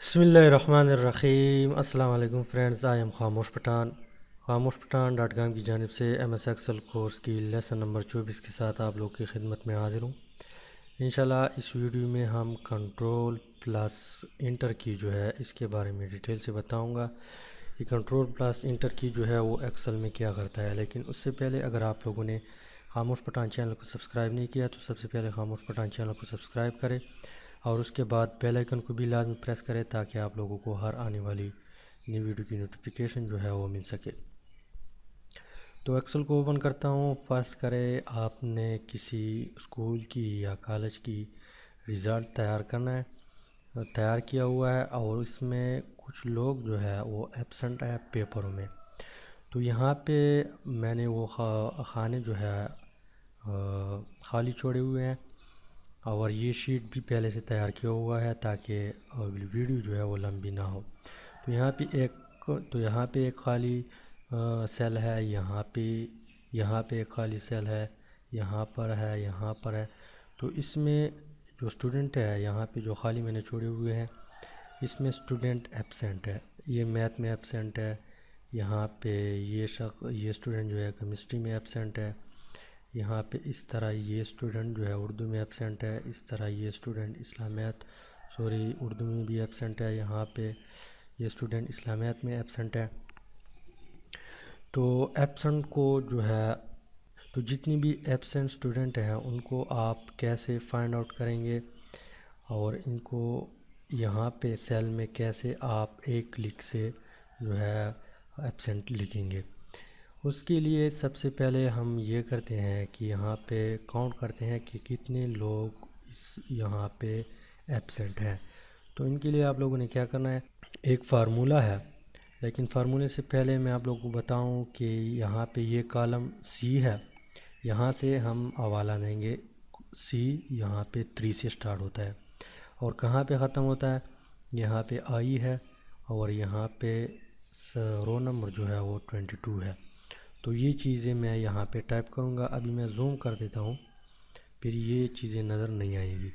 बिस्मिल्लाहिर्रहमानिर्रहीम। अस्सलाम वालेकुम फ्रेंड्स, आई एम खामोश पठान की जानिब से MS एक्सेल कोर्स की लेसन नंबर 24 के साथ आप लोग की खिदमत में हाजिर हूँ। इंशाल्लाह इस वीडियो में हम कंट्रोल प्लस इंटर की जो है इसके बारे में डिटेल से बताऊँगा कि कंट्रोल प्लस इंटर की जो है वो एक्सेल में क्या करता है। लेकिन उससे पहले अगर आप लोगों ने खामोश पठान चैनल को सब्सक्राइब नहीं किया तो सबसे पहले खामोश पठान चैनल को सब्सक्राइब करें और उसके बाद बेल आइकन को भी लाजमी प्रेस करें ताकि आप लोगों को हर आने वाली नई वीडियो की नोटिफिकेशन जो है वो मिल सके। तो एक्सेल को ओपन करता हूँ। फर्स्ट करें आपने किसी स्कूल की या कॉलेज की रिज़ल्ट तैयार करना है, तैयार किया हुआ है और इसमें कुछ लोग जो है वो एब्सेंट है पेपरों में। तो यहाँ पे मैंने वो खाने जो है खाली छोड़े हुए हैं और ये शीट भी पहले से तैयार किया हुआ है ताकि वीडियो जो है वो लंबी ना हो। तो यहाँ पे एक खाली सेल है, यहाँ पे एक खाली सेल है, यहाँ पर है, यहाँ पर है। तो इसमें जो स्टूडेंट है यहाँ पे जो खाली मैंने छोड़े हुए हैं इसमें स्टूडेंट एब्सेंट है, ये मैथ में एब्सेंट है, यहाँ पे ये स्टूडेंट जो है केमिस्ट्री में एब्सेंट है, यहाँ पे इस तरह ये स्टूडेंट जो है उर्दू में एब्सेंट है, इस तरह ये स्टूडेंट उर्दू में भी एब्सेंट है, यहाँ पे ये स्टूडेंट इस्लामियात में एब्सेंट है। तो एब्सेंट को जो है तो जितनी भी एब्सेंट स्टूडेंट हैं उनको आप कैसे फाइंड आउट करेंगे और इनको यहाँ पे सेल में कैसे आप एक क्लिक से जो है एब्सेंट लिखेंगे। उसके लिए सबसे पहले हम ये करते हैं कि यहाँ पे काउंट करते हैं कि कितने लोग यहाँ पे एब्सेंट हैं। तो इनके लिए आप लोगों ने क्या करना है, एक फार्मूला है, लेकिन फार्मूले से पहले मैं आप लोगों को बताऊं कि यहाँ पे ये कॉलम सी है, यहाँ से हम हवाला देंगे सी, यहाँ पे 3 से स्टार्ट होता है और कहाँ पे ख़त्म होता है, यहाँ पे आई है और यहाँ पे रो नंबर जो है वो 22 है। तो ये चीज़ें मैं यहाँ पे टाइप करूँगा। अभी मैं जूम कर देता हूँ, फिर ये चीज़ें नज़र नहीं आएगी।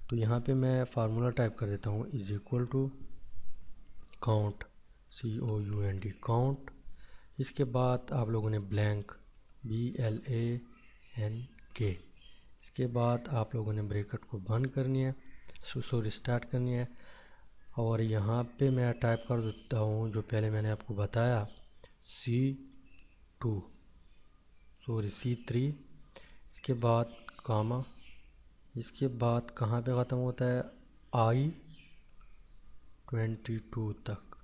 तो यहाँ पे मैं फार्मूला टाइप कर देता हूँ is equal to count COUNT count. इसके बाद आप लोगों ने ब्लैंक BLANK, इसके बाद आप लोगों ने ब्रैकेट को बंद करनी है, स्टार्ट करनी है और यहाँ पे मैं टाइप कर देता हूँ जो पहले मैंने आपको बताया C3, इसके बाद कामा, इसके बाद कहाँ पे ख़त्म होता है I22 तक।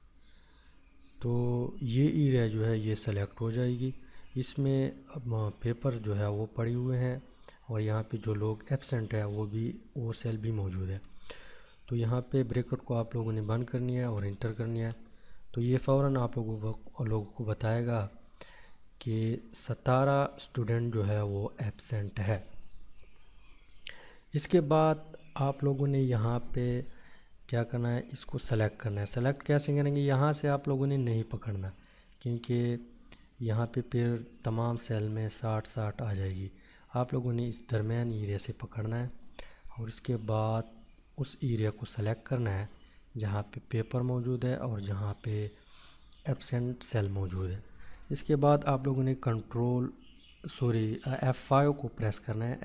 तो ये एरिया जो है ये सेलेक्ट हो जाएगी। इसमें पेपर जो है वो पड़े हुए हैं और यहाँ पे जो लोग एब्सेंट है वो सेल भी मौजूद है। तो यहाँ पे ब्रैकेट को आप लोगों ने बंद करनी है और इंटर करनी है। तो ये फ़ौरन आप लोगों को बताएगा कि 17 स्टूडेंट जो है वो एब्सेंट है। इसके बाद आप लोगों ने यहाँ पे क्या करना है, इसको सेलेक्ट करना है। सेलेक्ट कैसे करेंगे, यहाँ से आप लोगों ने नहीं पकड़ना क्योंकि यहाँ पे फिर तमाम सेल में 60 आ जाएगी। आप लोगों ने इस दरमियान एरिया से पकड़ना है और इसके बाद उस एरिया को सेलेक्ट करना है जहाँ पे पेपर मौजूद है और जहाँ पे एब्सेंट सेल मौजूद है। इसके बाद आप लोगों ने F5 को प्रेस करना है।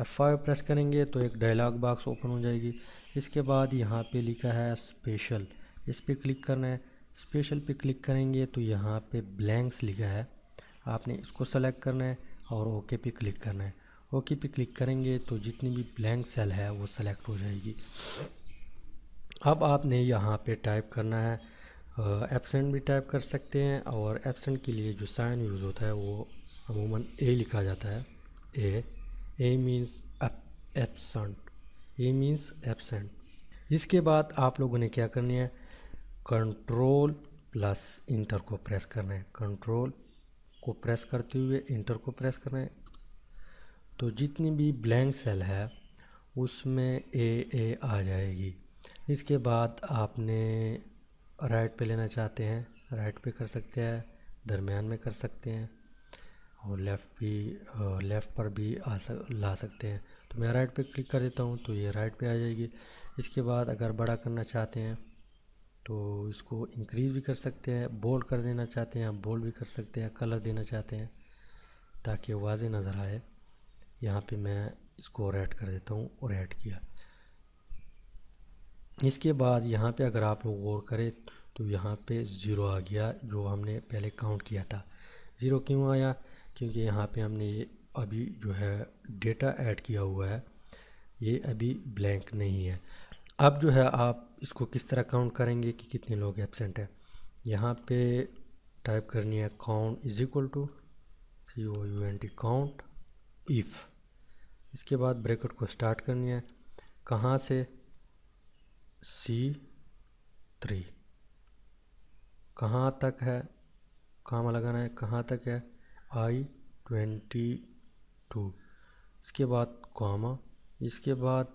F5 प्रेस करेंगे तो एक डायलॉग बॉक्स ओपन हो जाएगी। इसके बाद यहाँ पे लिखा है स्पेशल, इस पे क्लिक करना है। स्पेशल पे क्लिक करेंगे तो यहाँ पे ब्लैंक्स लिखा है, आपने इसको सेलेक्ट करना है और ओके पे क्लिक करना है। ओके पे क्लिक करेंगे तो जितनी भी ब्लैंक सेल है वो सेलेक्ट हो जाएगी। अब आपने यहाँ पे टाइप करना है, एब्सेंट भी टाइप कर सकते हैं और एब्सेंट के लिए जो साइन यूज़ होता है वो अमूमन ए लिखा जाता है। ए मीन्स एब्सेंट। इसके बाद आप लोगों ने क्या करनी है, कंट्रोल प्लस इंटर को प्रेस करना है। कंट्रोल को प्रेस करते हुए इंटर को प्रेस करना है। तो जितनी भी ब्लैंक सेल है उसमें ए आ जाएगी। इसके बाद आपने राइट पे लेना चाहते हैं राइट पे कर सकते हैं, दरमियान में कर सकते हैं और लेफ़्ट पर भी ला सकते हैं। تو میں رائٹ پہ کلک کر دیتا ہوں تو یہ رائٹ پہ آ جائے گی۔ اس کے بعد اگر بڑا کرنا چاہتے ہیں تو اس کو انکریز بھی کر سکتے ہیں، بولڈ کر دینا چاہتے ہیں بولڈ بھی کر سکتے ہیں، کلر دینا چاہتے ہیں تاکہ واضح نظر آئے۔ یہاں پہ میں اس کو ریڈ کر دیتا ہوں اور ایڈ کیا۔ اس کے بعد یہاں پہ اگر آپ لوگ غور کریں تو یہاں پہ 0 آ گیا جو ہم نے پہلے کاؤنٹ کیا تھا۔ 0 کیوں آیا؟ کیونکہ یہاں پہ ہم نے ابھی جو ہے ڈیٹا ایڈ کیا ہوا ہے، یہ ابھی بلینک نہیں ہے۔ اب جو ہے آپ اس کو کس طرح کاؤنٹ کریں گے کہ کتنے لوگ ایبسنٹ ہیں؟ یہاں پہ ٹائپ کرنی ہے count is equal to count if۔ اس کے بعد بریکٹ کو سٹارٹ کرنی ہے، کہاں سے؟ C3 کہاں تک ہے، کامہ لگانا ہے، کہاں تک ہے؟ I22۔ اس کے بعد کامہ، اس کے بعد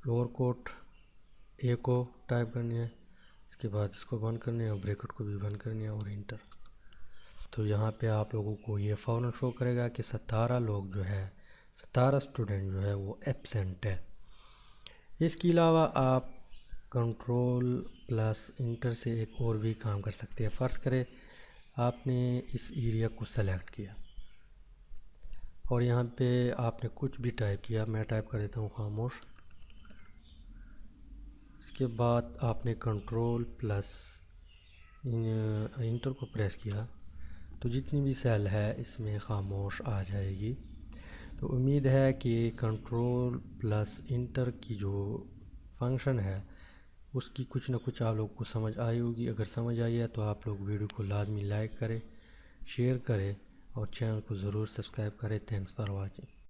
لوور کوٹ اے کو ٹائپ کرنی ہے، اس کے بعد اس کو بند کرنی ہے اور بریکٹ کو بھی بند کرنی ہے اور انٹر۔ تو یہاں پہ آپ لوگوں کو یہ فوراً شو کرے گا کہ 17 لوگ جو ہے 17 اسٹوڈنٹ جو ہے وہ ایبسنٹ ہے۔ اس کے علاوہ آپ کنٹرول پلس انٹر سے ایک اور بھی کام کر سکتے ہیں۔ فرض کرے آپ نے اس ایریا کو سلیکٹ کیا اور یہاں پہ آپ نے کچھ بھی ٹائپ کیا، میں ٹائپ کر دیتا ہوں خاموش۔ اس کے بعد آپ نے کنٹرول پلس انٹر کو پریس کیا تو جتنی بھی سیل ہے اس میں خاموش آ جائے گی۔ تو امید ہے کہ کنٹرول پلس انٹر کی جو فنکشن ہے اس کی کچھ نہ کچھ آپ لوگ کو سمجھ آئی ہوگی۔ اگر سمجھ آئی ہے تو آپ لوگ ویڈیو کو لازمی لائک کریں، شیئر کریں اور چینل کو ضرور سبسکرائب کریں۔ Thanks for watching.